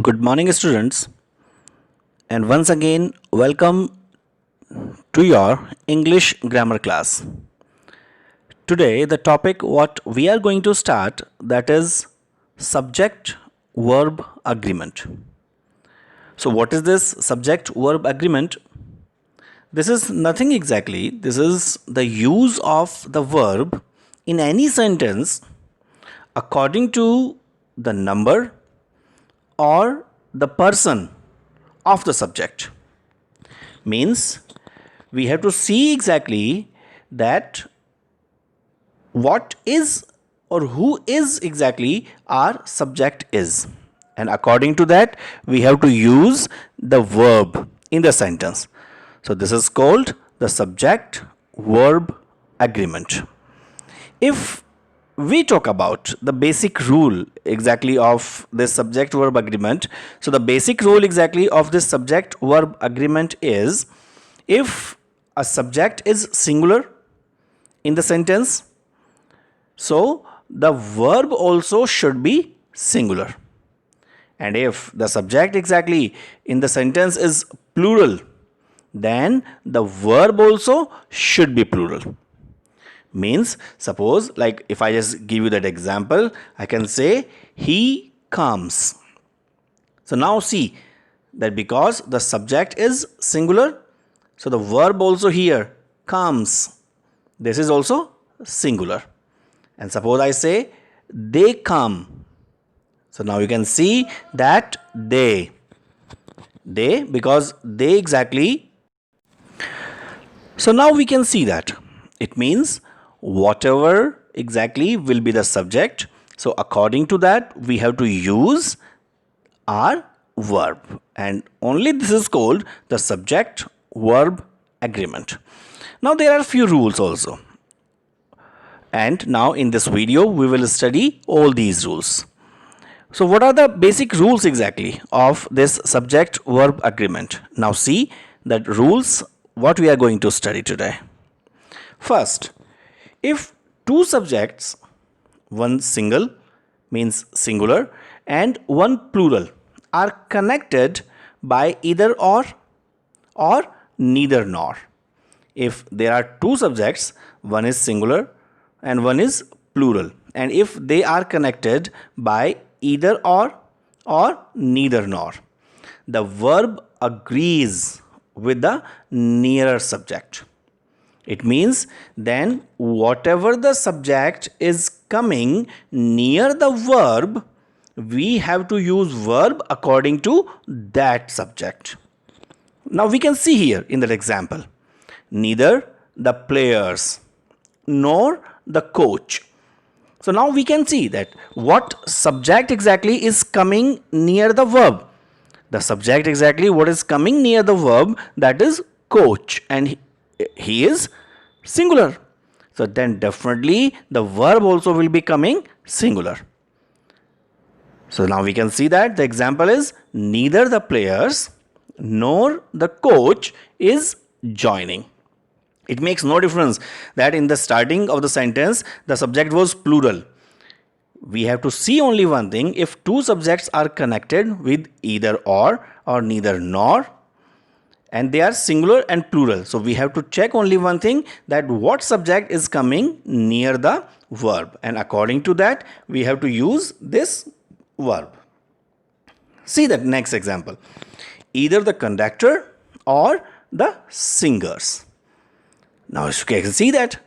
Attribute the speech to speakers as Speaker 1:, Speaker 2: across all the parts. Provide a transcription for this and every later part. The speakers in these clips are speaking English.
Speaker 1: Good morning, students, and once again, welcome to your English grammar class. Today, the topic what we are going to start that is subject verb agreement. So, what is this subject verb agreement? This is nothing exactly, this is the use of the verb in any sentence according to the number or the person of the subject. Means we have to see exactly that what is or who is exactly our subject is, and according to that we have to use the verb in the sentence. So this is called the subject verb agreement. If we talk about the basic rule exactly of this subject verb agreement, so the basic rule exactly of this subject verb agreement is, if a subject is singular in the sentence, so the verb also should be singular. And if the subject exactly in the sentence is plural, then the verb also should be plural. Means, suppose, like if I just give you that example, I can say he comes. So now see that because the subject is singular, so the verb also here comes. This is also singular. And suppose I say they come. So now you can see that they because they exactly. So now we can see that it means whatever exactly will be the subject. So according to that we have to use our verb, and only this is called the subject verb agreement. Now there are few rules also, and now in this video we will study all these rules. So what are the basic rules exactly of this subject verb agreement? Now see that rules what we are going to study today. First, if two subjects, one single means singular and one plural, are connected by either or neither nor. If there are two subjects, one is singular and one is plural, and if they are connected by either or neither nor, the verb agrees with the nearer subject. It means then whatever the subject is coming near the verb, we have to use verb according to that subject. Now we can see here in that example, neither the players nor the coach. So now we can see that what subject exactly is coming near the verb. The subject exactly what is coming near the verb, that is coach, and he is singular. So then definitely the verb also will be coming singular. So now we can see that the example is neither the players nor the coach is joining. It makes no difference that in the starting of the sentence the subject was plural. We have to see only one thing: if two subjects are connected with either or neither nor, and they are singular and plural, so we have to check only one thing, that what subject is coming near the verb, and according to that we have to use this verb. See that next example, either the conductor or the singers. Now you can see that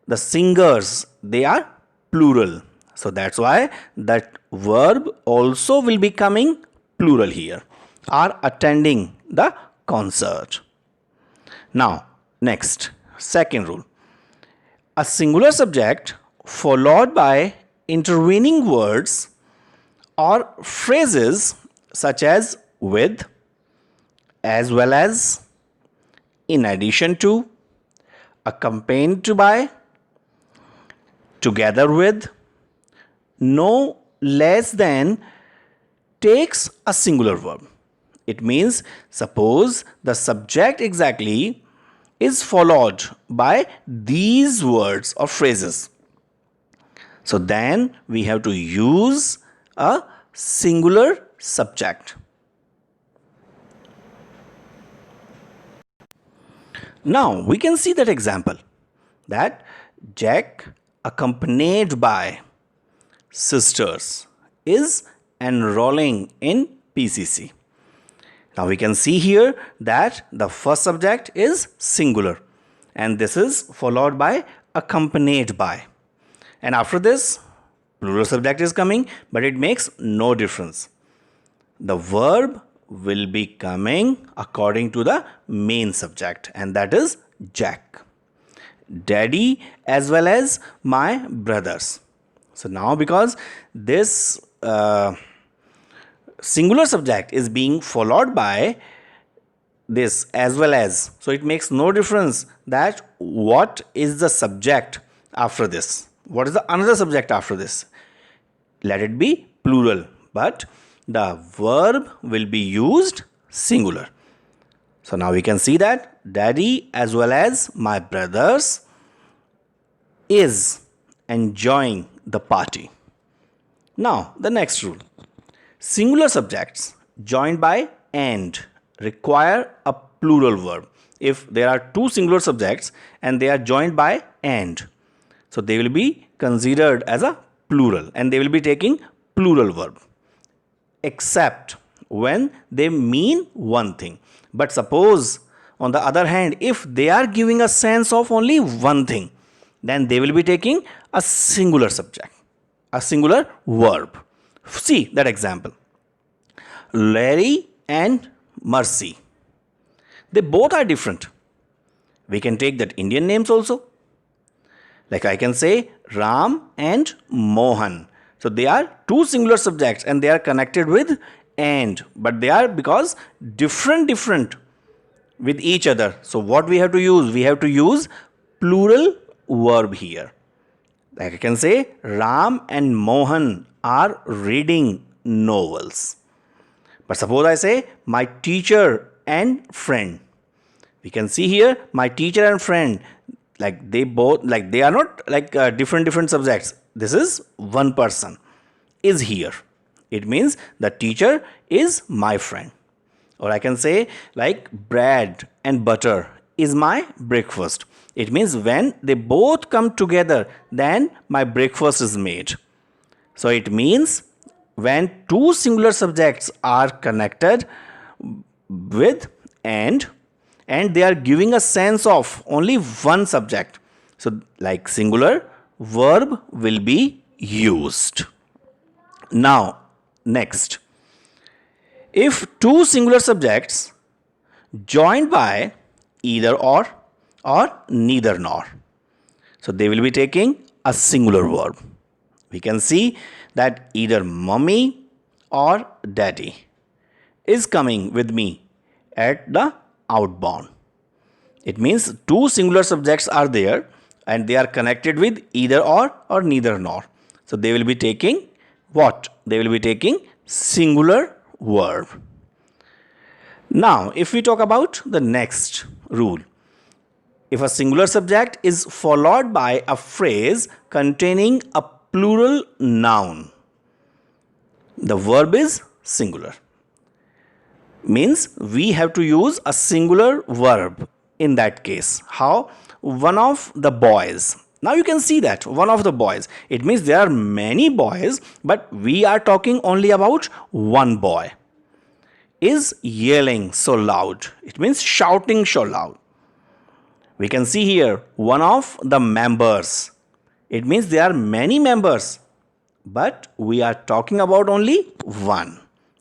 Speaker 1: the singers, they are plural, so that's why that verb also will be coming plural here, are attending the concert. Now next, second rule, a singular subject followed by intervening words or phrases such as with, as well as, in addition to, accompanied by, together with, no less than, takes a singular verb. It means suppose the subject exactly is followed by these words or phrases, so then we have to use a singular subject. Now we can see that example, that Jack accompanied by sisters is enrolling in PCC. Now we can see here that the first subject is singular and this is followed by accompanied by. And after this, plural subject is coming, but it makes no difference. The verb will be coming according to the main subject, and that is Jack. Daddy as well as my brothers. So now because this singular subject is being followed by this as well as, so it makes no difference that what is the subject after this. What is the another subject after this? Let it be plural, but the verb will be used singular. So now we can see that daddy as well as my brothers is enjoying the party. Now the next rule. Singular subjects joined by and require a plural verb. If there are two singular subjects and they are joined by and, so they will be considered as a plural and they will be taking plural verb, except when they mean one thing. But suppose on the other hand, if they are giving a sense of only one thing, then they will be taking a singular subject, a singular verb. See that example. Larry and Mercy. They both are different. We can take that Indian names also. Like I can say Ram and Mohan. So they are two singular subjects and they are connected with and, but they are because different with each other. So what we have to use? We have to use plural verb here. Like I can say Ram and Mohan are reading novels. But suppose I say my teacher and friend. We can see here my teacher and friend, like they both, like they are not like different subjects. This is one person is here. It means the teacher is my friend. Or I can say like bread and butter is my breakfast. It means when they both come together, then my breakfast is made. So it means when two singular subjects are connected with and they are giving a sense of only one subject. So like singular verb will be used. Now next, if two singular subjects joined by either or neither nor, so they will be taking a singular verb. We can see that either mommy or daddy is coming with me at the outbound. It means two singular subjects are there and they are connected with either or neither nor. So they will be taking what? They will be taking singular verb. Now if we talk about the next rule. If a singular subject is followed by a phrase containing a plural noun, the verb is singular. Means we have to use a singular verb in that case. How? One of the boys. Now you can see that one of the boys. It means there are many boys, but we are talking only about one boy. Is yelling so loud. It means shouting so loud. We can see here one of the members. It means there are many members, but we are talking about only one.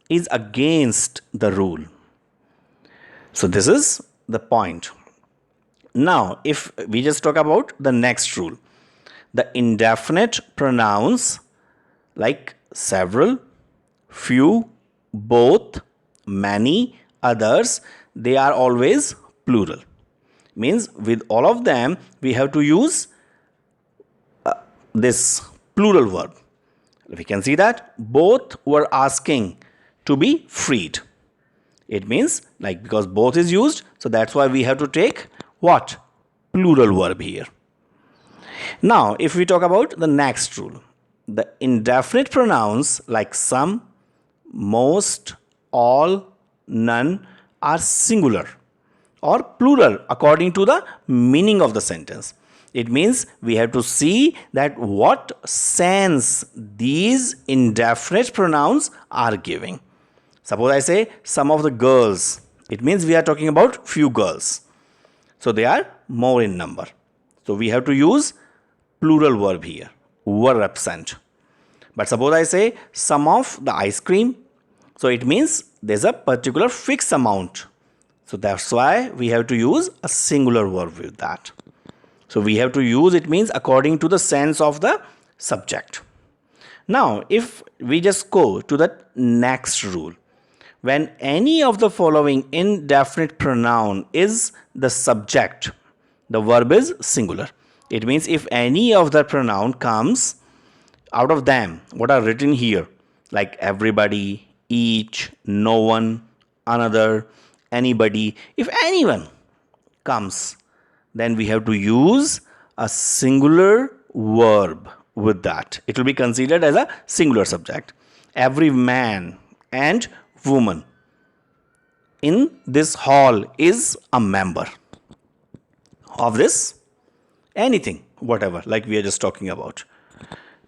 Speaker 1: Is against the rule. So this is the point. Now if we just talk about the next rule, the indefinite pronouns like several, few, both, many, others, they are always plural. Means with all of them we have to use this plural verb. We can see that both were asking to be freed. It means like because both is used, so that's why we have to take what? Plural verb here. Now if we talk about the next rule, the indefinite pronouns like some, most, all, none are singular or plural according to the meaning of the sentence. It means we have to see that what sense these indefinite pronouns are giving. Suppose I say some of the girls. It means we are talking about few girls. So they are more in number. So we have to use plural verb here, were absent. But suppose I say some of the ice cream. So it means there's a particular fixed amount. So that's why we have to use a singular verb with that. So we have to use, it means according to the sense of the subject. Now, if we just go to the next rule, when any of the following indefinite pronoun is the subject, the verb is singular. It means if any of the pronoun comes out of them, what are written here, like everybody, each, no one, another, anybody, if anyone comes, then we have to use a singular verb with that. It will be considered as a singular subject. Every man and woman in this hall is a member of this anything, whatever, like we are just talking about.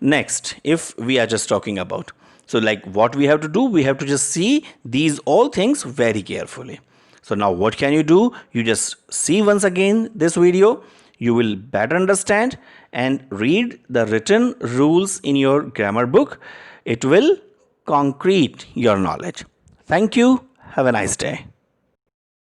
Speaker 1: Next, if we are just talking about, so like what we have to do, we have to just see these all things very carefully. So now what can you do? You just see once again this video. You will better understand and read the written rules in your grammar book. It will concrete your knowledge. Thank you. Have a nice day.